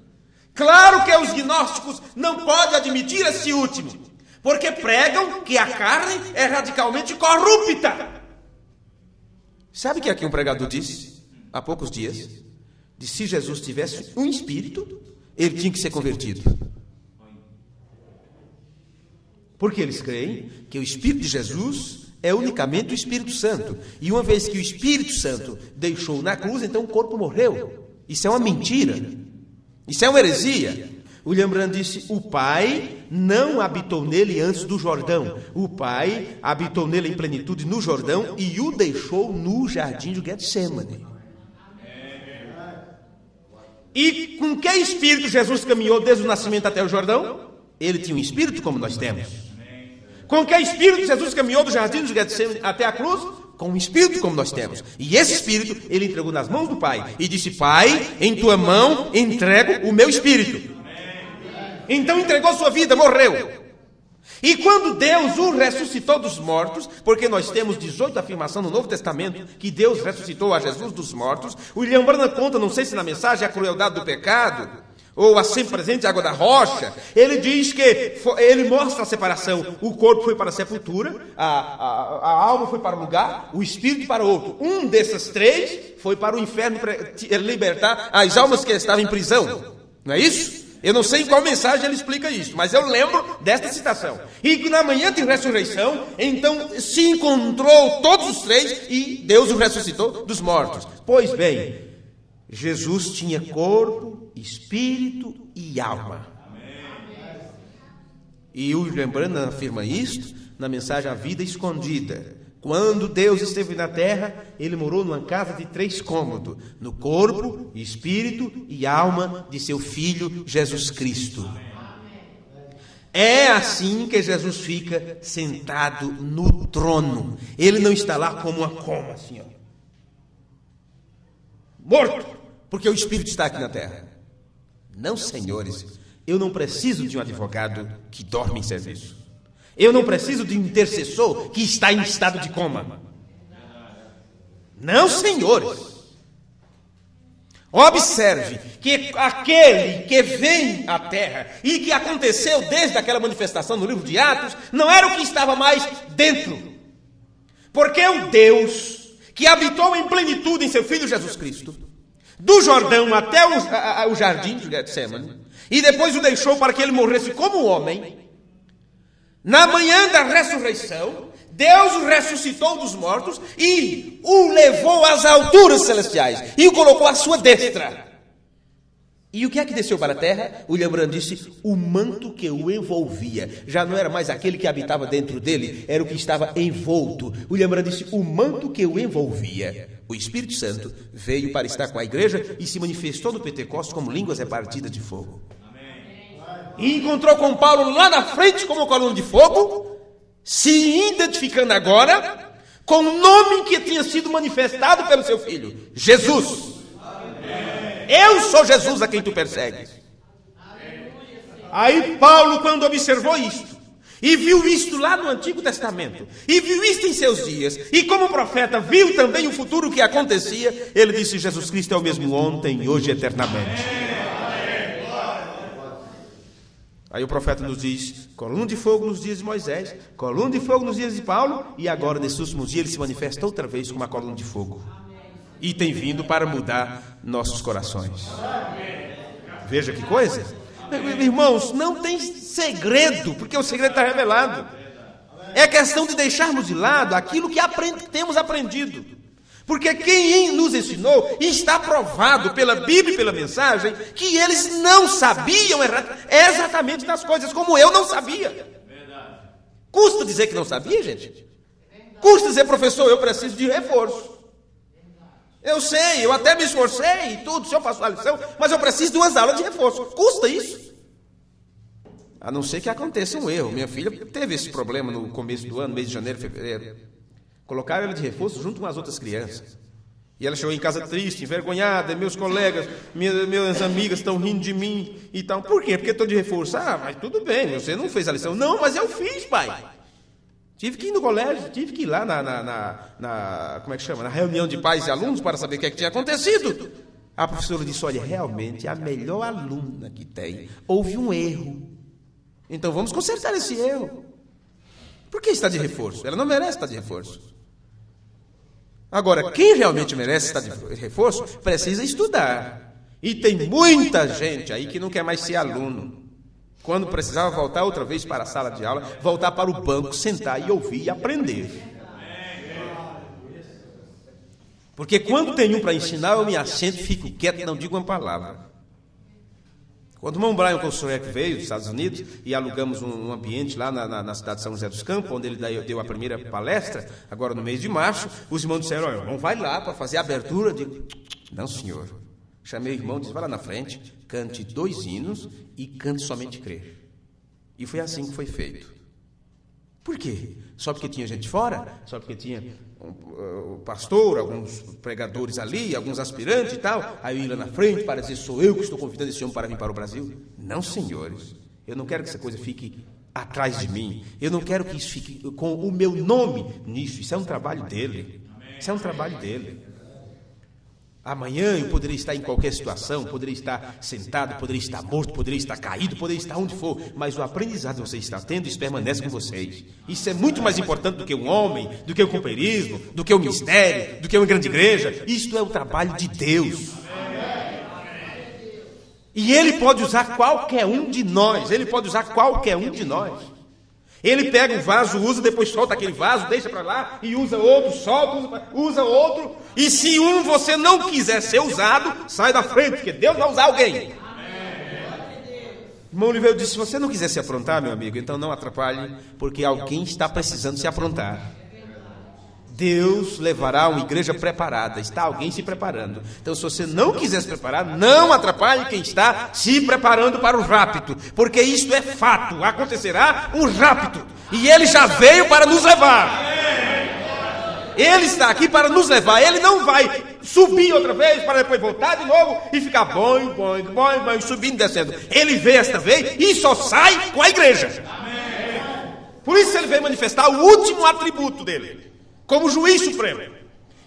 Claro que os gnósticos não podem admitir este último, porque pregam que a carne é radicalmente corrupta. Sabe o que aqui um pregador disse há poucos dias? De se Jesus tivesse um espírito, ele tinha que ser convertido. Porque eles creem que o Espírito de Jesus é unicamente o Espírito Santo. E uma vez que o Espírito Santo deixou na cruz, então o corpo morreu. Isso é uma mentira. Isso é uma heresia. William Branham disse: o Pai não habitou nele antes do Jordão. O Pai habitou nele em plenitude no Jordão e o deixou no jardim de Getsemane. E com que espírito Jesus caminhou desde o nascimento até o Jordão? Ele tinha um espírito como nós temos. Com que espírito Jesus caminhou do jardim de Getsemane até a cruz? Com um espírito como nós temos. E esse espírito ele entregou nas mãos do Pai. E disse: Pai, em tua mão entrego o meu espírito. Então entregou sua vida, morreu. E quando Deus o ressuscitou dos mortos, porque nós temos 18 afirmações no Novo Testamento que Deus ressuscitou a Jesus dos mortos, o William Branham conta, não sei se na mensagem, a crueldade do pecado, ou a sempre presente água da rocha. Ele diz que, ele mostra a separação. O corpo foi para a sepultura, a alma foi para um lugar, o espírito para outro. Um desses três foi para o inferno libertar as almas que estavam em prisão. Não é isso? Eu não sei em qual mensagem ele explica isso, mas eu lembro desta citação. E que na manhã de ressurreição, então se encontrou todos os três e Deus o ressuscitou dos mortos. Pois bem, Jesus tinha corpo, espírito e alma. E o William Branham afirma isto na mensagem A Vida Escondida. Quando Deus esteve na terra, ele morou numa casa de 3 cômodos, no corpo, espírito e alma de seu Filho Jesus Cristo. É assim que Jesus fica sentado no trono. Ele não está lá como uma coma, assim, ó, morto, porque o espírito está aqui na terra. Não, senhores, eu não preciso de um advogado que dorme em serviço. Eu não preciso de um intercessor que está em estado de coma. Não, senhores. Observe que aquele que vem à terra e que aconteceu desde aquela manifestação no livro de Atos, não era o que estava mais dentro. Porque o Deus que habitou em plenitude em seu Filho Jesus Cristo, do Jordão até o jardim de Getsemane, e depois o deixou para que ele morresse como homem, na manhã da ressurreição, Deus o ressuscitou dos mortos e o levou às alturas celestiais e o colocou à sua destra. E o que é que desceu para a terra? William Branham disse, o manto que o envolvia. Já não era mais aquele que habitava dentro dele, era o que estava envolto. William Branham disse, o manto que o envolvia. O Espírito Santo veio para estar com a igreja e se manifestou no Pentecostes como línguas repartidas de fogo. E encontrou com Paulo lá na frente como coluna de fogo, se identificando agora com o nome que tinha sido manifestado pelo seu filho, Jesus. Eu sou Jesus a quem tu persegues. Aí Paulo, quando observou isto, e viu isto lá no Antigo Testamento, e viu isto em seus dias, e como profeta viu também o futuro que acontecia, ele disse, Jesus Cristo é o mesmo ontem, hoje e eternamente. Aí o profeta nos diz, coluna de fogo nos dias de Moisés, coluna de fogo nos dias de Paulo, e agora nesses últimos dias ele se manifesta outra vez como uma coluna de fogo. E tem vindo para mudar nossos corações. Veja que coisa. Irmãos, não tem segredo, porque o segredo está revelado. É questão de deixarmos de lado aquilo que temos aprendido. Porque quem nos ensinou está provado pela Bíblia e pela mensagem que eles não sabiam exatamente das coisas, como eu não sabia. Custa dizer que não sabia, gente? Custa dizer, professor, eu preciso de reforço. Eu sei, eu até me esforcei e tudo, se eu faço a lição, mas eu preciso de umas aulas de reforço. Custa isso. A não ser que aconteça um erro. Minha filha teve esse problema no começo do ano, mês de janeiro, fevereiro. Colocaram ela de reforço junto com as outras crianças. E ela chegou em casa triste, envergonhada, meus colegas, minhas amigas estão rindo de mim e tal. Por quê? Porque estou de reforço. Ah, mas tudo bem, você não fez a lição. Não, mas eu fiz, pai. Tive que ir no colégio, tive que ir lá como é que chama? Na reunião de pais e alunos para saber o que é que tinha acontecido. A professora disse, olha, realmente a melhor aluna que tem, houve um erro. Então vamos consertar esse erro. Por que está de reforço? Ela não merece estar de reforço. Agora, quem realmente merece estar de reforço, precisa estudar. E tem muita gente aí que não quer mais ser aluno. Quando precisava voltar outra vez para a sala de aula, voltar para o banco, sentar e ouvir e aprender. Porque quando tem um para ensinar, eu me assento e fico quieto e não digo uma palavra. Quando o irmão Brian Kosurek veio dos Estados Unidos e alugamos um ambiente lá na cidade de São José dos Campos, onde ele deu a primeira palestra, agora no mês de março, os irmãos disseram, olha, não vai lá para fazer a abertura. Eu digo, não senhor. Chamei o irmão e disse, vai lá na frente, cante 2 hinos e cante somente crer. E foi assim que foi feito. Por quê? Só porque tinha gente fora? Só porque tinha o pastor, alguns pregadores ali, alguns aspirantes e tal? Aí eu ia lá na frente para dizer, sou eu que estou convidando esse homem para vir para o Brasil? Não, senhores. Eu não quero que essa coisa fique atrás de mim. Eu não quero que isso fique com o meu nome nisso. Isso é um trabalho dele. Isso é um trabalho dele. Amanhã eu poderia estar em qualquer situação, poderia estar sentado, poderia estar morto, poderia estar caído, poderia estar onde for, mas o aprendizado que você está tendo, isso permanece com vocês. Isso é muito mais importante do que um homem, do que o companheirismo, do que o ministério, do que uma grande igreja. Isto é o trabalho de Deus. E Ele pode usar qualquer um de nós, Ele pode usar qualquer um de nós. Ele pega um vaso, usa, depois solta aquele vaso, deixa para lá, e usa outro, solta, usa outro. E se você não quiser ser usado, sai da frente, porque Deus vai usar alguém. Irmão Oliveira disse, se você não quiser se aprontar, meu amigo, então não atrapalhe, porque alguém está precisando se aprontar. Deus levará uma igreja preparada, está alguém se preparando. Então, se você não quiser se preparar, não atrapalhe quem está se preparando para o rapto, porque isto é fato, acontecerá um rapto, e ele já veio para nos levar. Ele está aqui para nos levar, ele não vai subir outra vez para depois voltar de novo e ficar boing, subindo e descendo. Ele veio esta vez e só sai com a igreja. Por isso ele veio manifestar o último atributo dele. Como juiz supremo.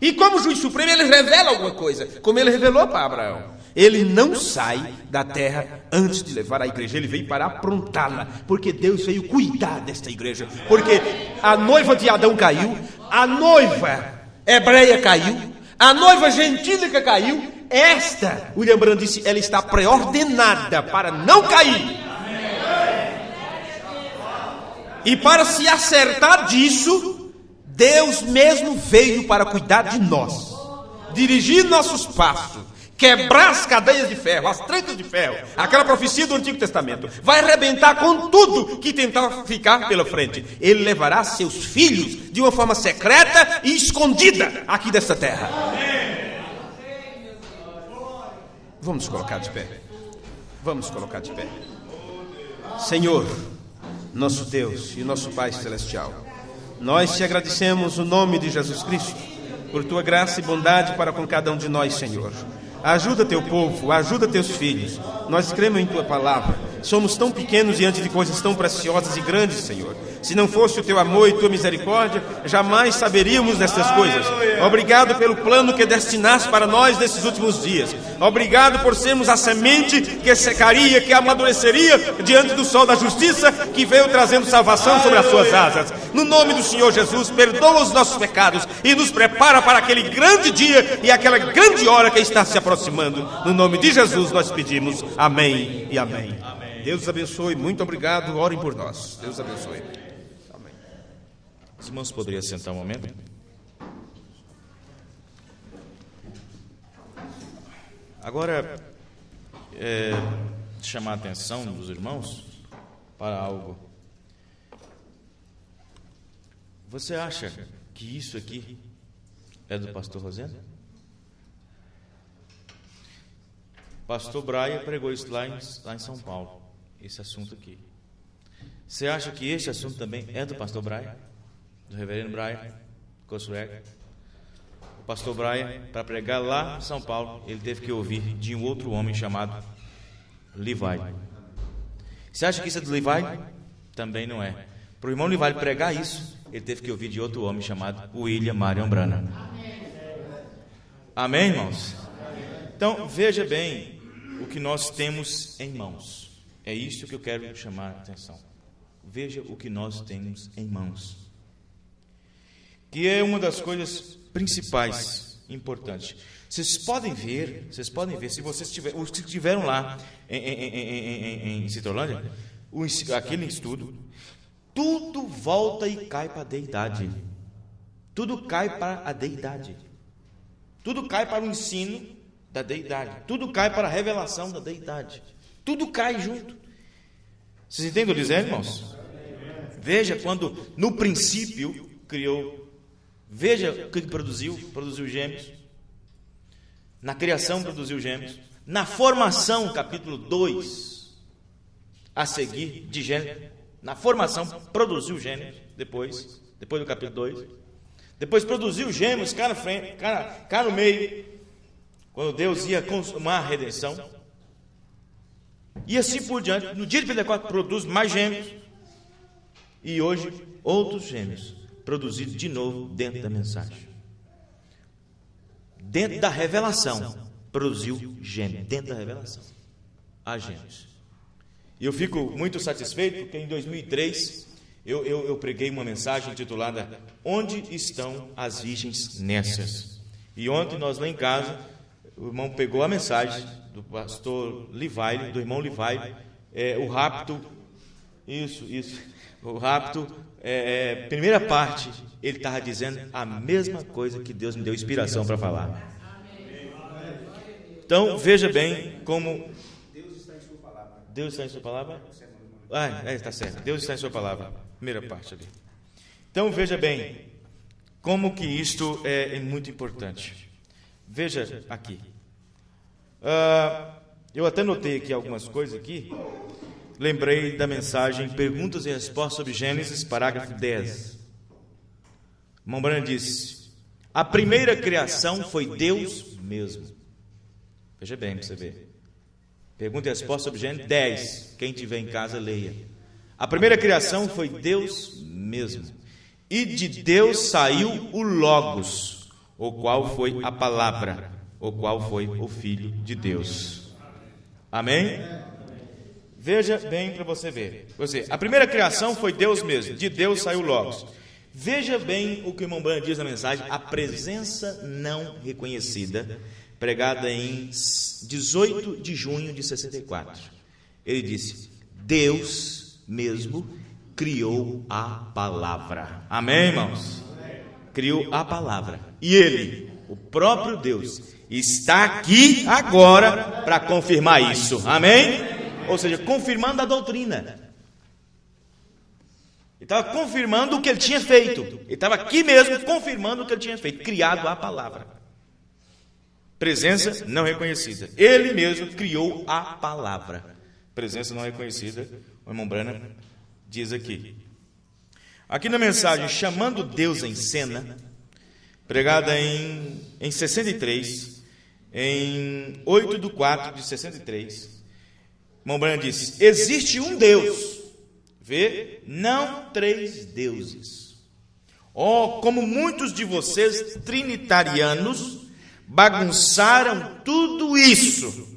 E como juiz supremo ele revela alguma coisa, como ele revelou para Abraão. Ele não sai da terra antes de levar a igreja, ele veio para aprontá-la, porque Deus veio cuidar desta igreja, porque a noiva de Adão caiu, a noiva hebreia caiu, a noiva gentílica caiu, esta, William Branham disse, ela está preordenada para não cair. E para se acertar disso, Deus mesmo veio para cuidar de nós, dirigir nossos passos, quebrar as cadeias de ferro, as trancas de ferro, aquela profecia do Antigo Testamento, vai arrebentar com tudo que tentar ficar pela frente. Ele levará seus filhos de uma forma secreta e escondida aqui desta terra. Vamos colocar de pé. Vamos colocar de pé. Senhor, nosso Deus e nosso Pai Celestial, nós te agradecemos no nome de Jesus Cristo, por tua graça e bondade para com cada um de nós, Senhor. Ajuda teu povo, ajuda teus filhos. Nós cremos em tua palavra. Somos tão pequenos diante de coisas tão preciosas e grandes, Senhor. Se não fosse o teu amor e tua misericórdia, jamais saberíamos dessas coisas. Obrigado pelo plano que destinaste para nós nesses últimos dias. Obrigado por sermos a semente que secaria, que amadureceria diante do sol da justiça, que veio trazendo salvação sobre as suas asas. No nome do Senhor Jesus, perdoa os nossos pecados e nos prepara para aquele grande dia e aquela grande hora que está se aproximando. No nome de Jesus nós pedimos. Amém e amém. Deus os abençoe. Muito obrigado. Orem por nós. Deus os abençoe. Amém. Os irmãos poderiam sentar um momento? Agora, chamar a atenção dos irmãos para algo. Você acha que isso aqui é do pastor Rosendo? Pastor Braia pregou isso lá em São Paulo, esse assunto aqui. Você acha que este assunto também é do pastor Braia? Do reverendo Braia Kossuek? O pastor Braia, para pregar lá em São Paulo, ele teve que ouvir de um outro homem chamado Levi. Você acha que isso é do Levi? Também não é. Para o irmão Levi pregar isso, ele teve que ouvir de outro homem chamado William Marion Branham. Amém, irmãos? Então, veja bem o que nós temos em mãos. É isso que eu quero chamar a atenção. Veja o que nós temos em mãos. Que é uma das coisas principais, importantes. Vocês podem ver, se vocês tiverem, os que estiveram lá em Citrolândia, aquele estudo, tudo volta e cai para a deidade. Tudo cai para a deidade. Tudo cai para o ensino da deidade. Tudo cai para a revelação da deidade. Tudo cai junto. Vocês entendem o que eu dizer, irmãos? Veja quando no princípio criou. Veja o que produziu. Produziu gêmeos. Na criação produziu gêmeos. Na formação, capítulo 2, a seguir de Gênesis. Na formação produziu gêmeos. Depois do capítulo 2. Depois produziu gêmeos cá na frente, cá no meio. Quando Deus ia consumar a redenção. E assim por diante. No dia de Pentecostes produz mais gêmeos. E hoje outros gêmeos produzidos de novo dentro da mensagem. Dentro da revelação produziu gêmeos. Dentro da revelação há gêmeos. E eu fico muito satisfeito porque em 2003 eu preguei uma mensagem intitulada Onde estão as virgens nessas? E ontem nós lá em casa, o irmão pegou a mensagem do pastor Levi, do irmão Levi, o rapto, o rapto, primeira parte, ele estava dizendo a mesma coisa que Deus me deu inspiração para falar. Então, veja bem como... Deus está em sua palavra. Deus está em sua palavra? Está certo. Deus está em sua palavra. Primeira parte ali. Então, veja bem como que isto é muito importante. Veja aqui. Eu até notei aqui algumas coisas aqui. Lembrei da mensagem Perguntas e Respostas sobre Gênesis, parágrafo 10. Irmão Branham disse: a primeira criação foi Deus mesmo. Veja bem para você ver. Pergunta e resposta sobre Gênesis 10. Quem tiver em casa, leia. A primeira criação foi Deus mesmo. E de Deus saiu o Logos, o qual foi a palavra, o qual foi o Filho de Deus. Amém? Veja bem para você ver. A primeira criação foi Deus mesmo. De Deus saiu o Logos. Veja bem o que o irmão Branham diz na mensagem. A presença não reconhecida, pregada em 18 de junho de 64. Ele disse: Deus mesmo criou a palavra. Amém, irmãos? Criou a palavra. E ele, o próprio Deus, está aqui agora para confirmar isso. Amém? Ou seja, confirmando a doutrina. Ele estava confirmando o que ele tinha feito. Ele estava aqui mesmo confirmando o que ele tinha feito, criado a palavra. Presença não reconhecida. Ele mesmo criou a palavra. Presença não reconhecida. O irmão Branham diz aqui. Aqui na mensagem, chamando Deus em cena, pregada em 63, em 8/4/63, irmão Branham disse: existe um Deus, vê, não 3 deuses. Oh, como muitos de vocês trinitarianos bagunçaram tudo isso,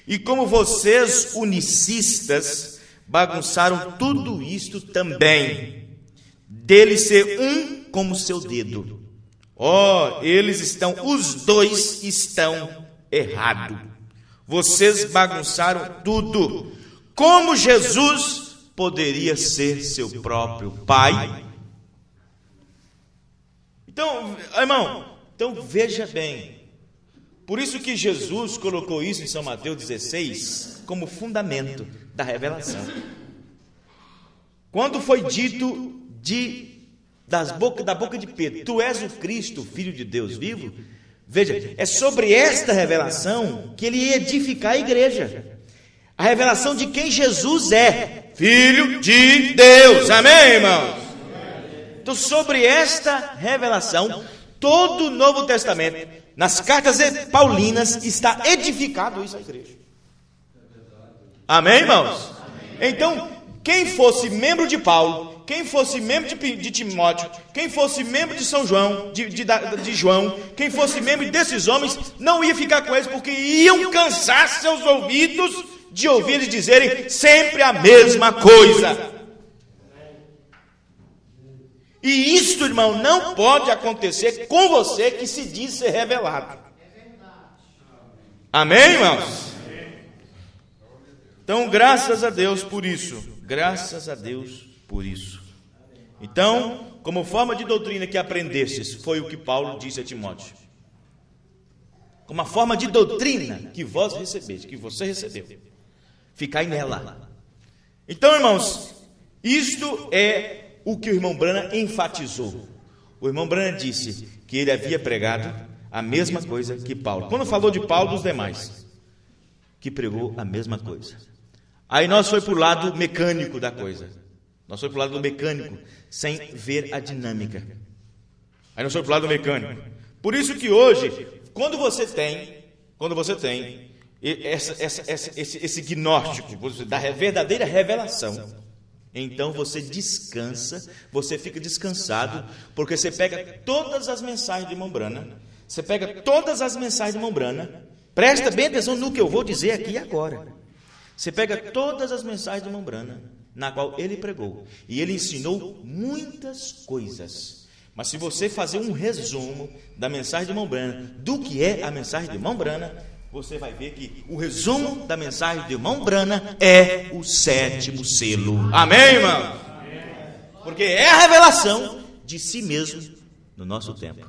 e como vocês unicistas bagunçaram tudo isto também, dele ser um como seu dedo. Oh, os dois estão errados. Vocês bagunçaram tudo. Como Jesus poderia ser seu próprio pai? Então, irmão, veja bem. Por isso que Jesus colocou isso em São Mateus 16 como fundamento da revelação. Quando foi dito da boca de Pedro: tu és o Cristo, Filho de Deus vivo. Veja, é sobre esta revelação que ele ia edificar a igreja. A revelação de quem Jesus é, Filho de Deus. Amém, irmãos? Então, sobre esta revelação, todo o Novo Testamento, nas cartas paulinas, está edificado isso à igreja. Amém, irmãos? Então, quem fosse membro de Paulo, quem fosse membro de Timóteo, quem fosse membro de São João, de João, quem fosse membro desses homens, não ia ficar com eles, porque iam cansar seus ouvidos de ouvir eles dizerem sempre a mesma coisa. E isto, irmão, não pode acontecer com você que se diz ser revelado. Amém, irmãos? Então, graças a Deus por isso. Graças a Deus por isso. Então, como forma de doutrina que aprendestes, foi o que Paulo disse a Timóteo. Como a forma de doutrina que vós recebeste, que você recebeu, ficai nela. Então, irmãos, isto é o que o irmão Branham enfatizou. O irmão Branham disse que ele havia pregado a mesma coisa que Paulo. Quando falou de Paulo, dos demais, que pregou a mesma coisa. Aí nós foi para o lado mecânico da coisa. Nós foi para o lado do mecânico, sem ver a dinâmica. Aí nós foi para o lado mecânico. Por isso que hoje, quando você tem esse gnóstico da verdadeira revelação, então você descansa, você fica descansado, porque você pega todas as mensagens de irmão Branham, presta bem atenção no que eu vou dizer aqui agora. Você pega todas as mensagens de irmão Branham, na qual ele pregou, e ele ensinou muitas coisas. Mas se você fazer um resumo da mensagem de irmão Branham, do que é a mensagem de irmão Branham, você vai ver que o resumo da mensagem de irmão Branham é o 7º selo. Amém, irmão? Porque é a revelação de si mesmo no nosso tempo.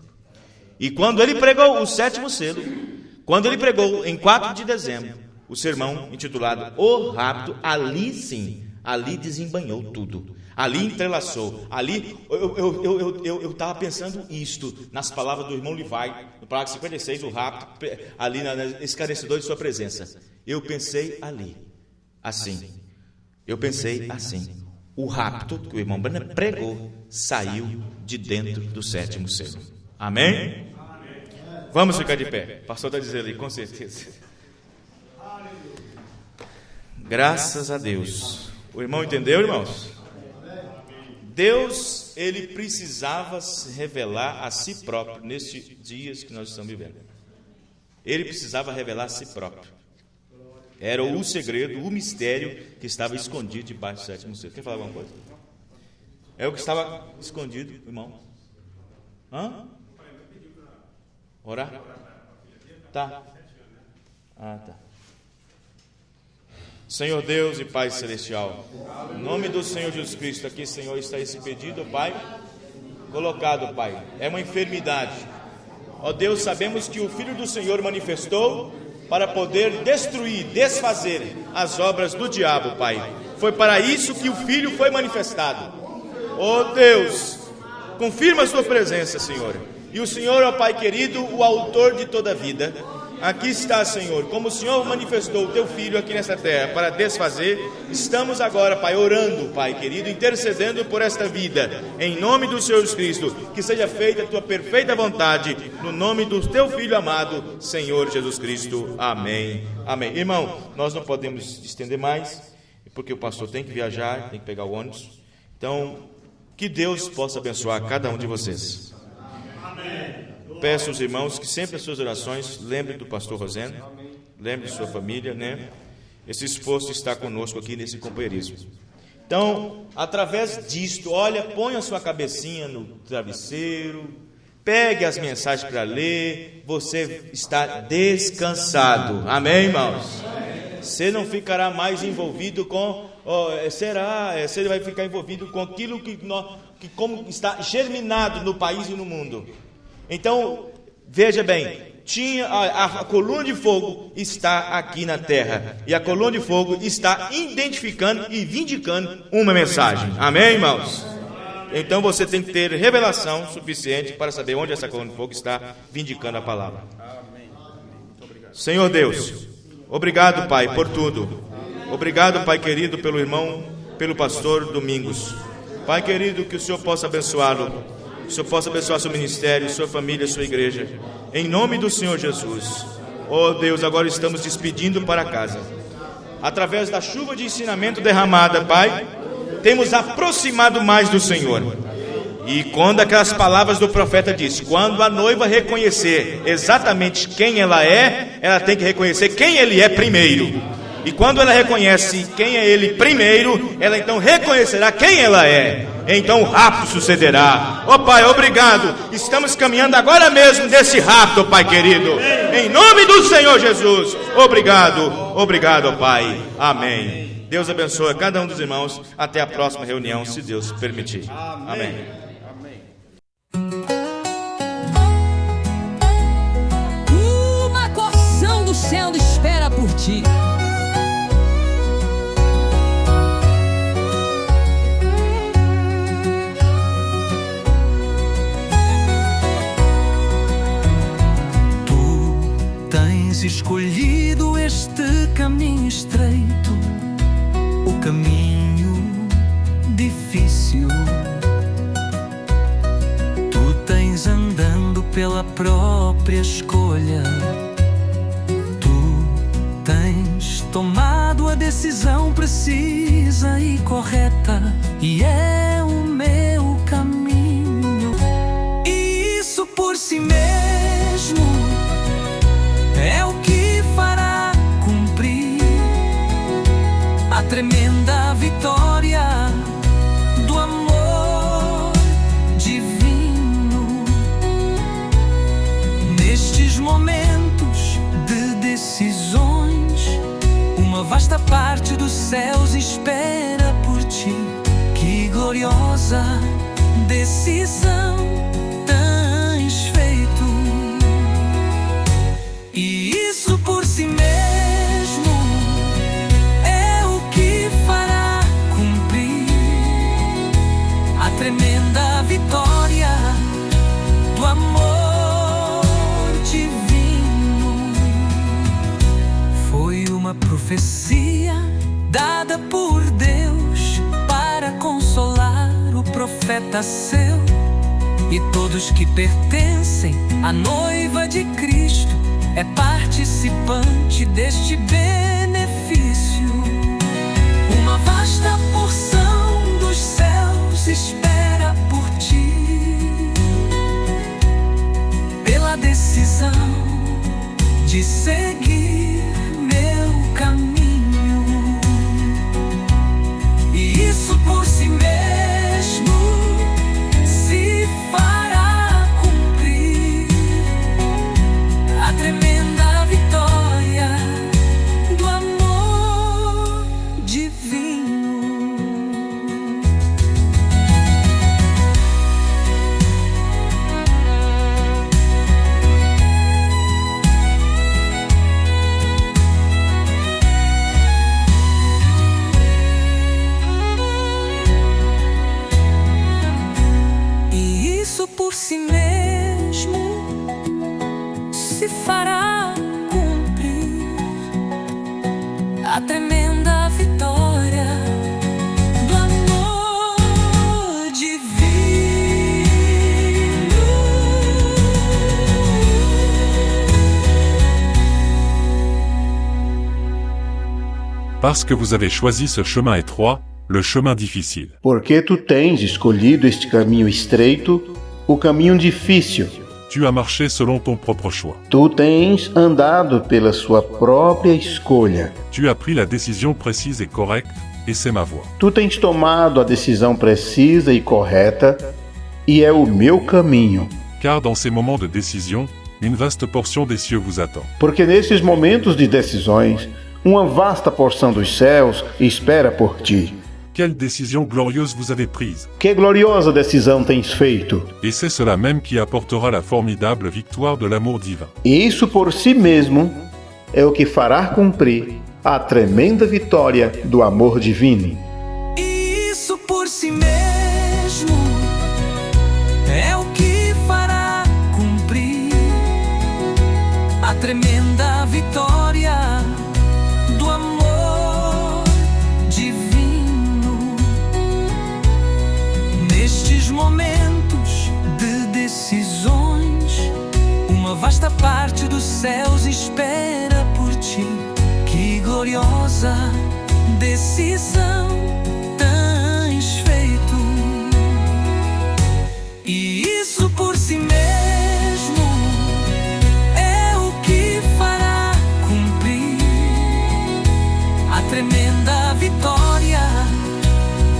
E quando ele pregou o 7º selo, quando ele pregou em 4 de dezembro, o sermão intitulado O Rapto, ali sim, ali desembanhou tudo. Ali entrelaçou. Ali eu estava pensando isto nas palavras do irmão Levi, no parágrafo 56, o rapto, ali esclarecedor de sua presença. Eu pensei ali, assim. Eu pensei assim. O rapto que o irmão Branham pregou saiu de dentro do 7º selo. Amém? Vamos ficar de pé. O pastor está dizendo ali, com certeza. Graças a Deus. O irmão entendeu, irmãos? Deus, ele precisava se revelar a si próprio nestes dias que nós estamos vivendo. Ele precisava revelar a si próprio. Era o segredo, o mistério que estava escondido debaixo do 7º selo. Quer falar alguma coisa? É o que estava escondido, irmão. Hã? Orar? Tá. Ah, tá. Senhor Deus e Pai Celestial, em nome do Senhor Jesus Cristo, aqui, Senhor, está esse pedido, Pai, colocado, Pai. É uma enfermidade. Ó Deus, sabemos que o Filho do Senhor manifestou para poder destruir, desfazer as obras do diabo, Pai. Foi para isso que o Filho foi manifestado. Ó Deus, confirma a sua presença, Senhor. E o Senhor, ó Pai querido, o autor de toda a vida. Aqui está, Senhor, como o Senhor manifestou o teu Filho aqui nessa terra para desfazer, estamos agora, Pai, orando, Pai querido, intercedendo por esta vida, em nome do Senhor Jesus Cristo, que seja feita a tua perfeita vontade, no nome do teu Filho amado, Senhor Jesus Cristo. Amém. Amém. Irmão, nós não podemos estender mais, porque o pastor tem que viajar, tem que pegar o ônibus. Então, que Deus possa abençoar cada um de vocês. Peço aos irmãos que sempre as suas orações lembrem do pastor Rosendo, lembrem de sua família, né? Esse esforço está conosco aqui nesse companheirismo. Então, através disto, olha, põe a sua cabecinha no travesseiro, pegue as mensagens para ler, você está descansado. Amém, irmãos? Você não ficará mais envolvido com... você vai ficar envolvido com aquilo que como está germinado no país e no mundo. Então, veja bem, a coluna de fogo está aqui na terra, e a coluna de fogo está identificando e vindicando uma mensagem. Amém, irmãos? Então você tem que ter revelação suficiente para saber onde essa coluna de fogo está vindicando a palavra. Senhor Deus, obrigado, Pai, por tudo. Obrigado, Pai querido, pelo irmão, pelo pastor Domingos. Pai querido, que o Senhor possa abençoá-lo, o Senhor possa abençoar seu ministério, sua família, sua igreja, em nome do Senhor Jesus. Oh Deus, agora estamos despedindo para casa. Através da chuva de ensinamento derramada, Pai, temos aproximado mais do Senhor. E quando aquelas palavras do profeta diz, quando a noiva reconhecer exatamente quem ela é, ela tem que reconhecer quem ele é primeiro. E quando ela reconhece quem é ele primeiro, ela então reconhecerá quem ela é. Então o rapto sucederá. Ó Pai, obrigado. Estamos caminhando agora mesmo desse rapto, Pai querido. Em nome do Senhor Jesus. Obrigado, obrigado, ó Pai. Amém. Deus abençoe cada um dos irmãos. Até a próxima reunião, se Deus permitir. Amém. Uma porção do céu espera por ti. Escolhido este caminho estreito, o caminho difícil. Tu tens andando pela própria escolha. Tu tens tomado a decisão precisa e correta, e é o meu caminho. E isso por si mesmo é o que fará cumprir a tremenda vitória do amor divino. Nestes momentos de decisões, uma vasta parte dos céus espera por ti. Que gloriosa decisão tens feito. E isso por si mesmo é o que fará cumprir a tremenda vitória do amor divino. Foi uma profecia dada por Deus para consolar o profeta seu e todos que pertencem à noiva de Cristo. É participante deste benefício. Uma vasta porção dos céus espera por ti, pela decisão de seguir meu caminho. E isso por si mesmo se fará cumprir a tremenda vitória do a tremenda vitória do amor divino. Parce que vous avez choisi ce chemin étroit, le chemin difficile. Porque tu tens escolhido este caminho estreito, o caminho difícil. Tu as marché selon ton propre choix. Tu tens andado pela sua própria escolha. Tu as pris la décision précise et correcte, et c'est ma voie. Tu tens tomado a decisão precisa e correta, e é o meu caminho. Car dans ces moments de décision, une vaste portion des cieux vous attend. Porque nesses momentos de decisões, uma vasta porção dos céus espera por ti. Quelle décision glorieuse vous avez prise! Que gloriosa decisão tens feito! Et c'est cela même qui apportera la formidable victoire de l'amour divin. E isso por si mesmo é o que fará cumprir a tremenda vitória do amor divino. E isso por si mesmo é o que fará cumprir a tremenda vitória do amor divino. Nestes momentos de decisões, uma vasta parte dos céus espera por ti. Que gloriosa decisão tens feito. E isso por si mesmo é o que fará cumprir a tremenda vitória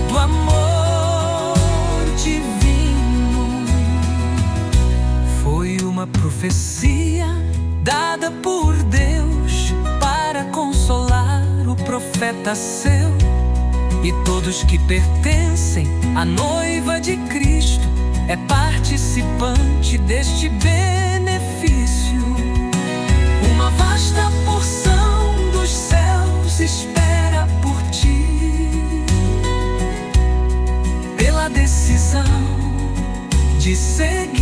do amor divino. Foi uma profecia dada por Deus para consolar o profeta seu e todos que pertencem à noiva de Cristo é participante deste benefício. Uma vasta porção dos céus espera por ti, pela decisão de seguir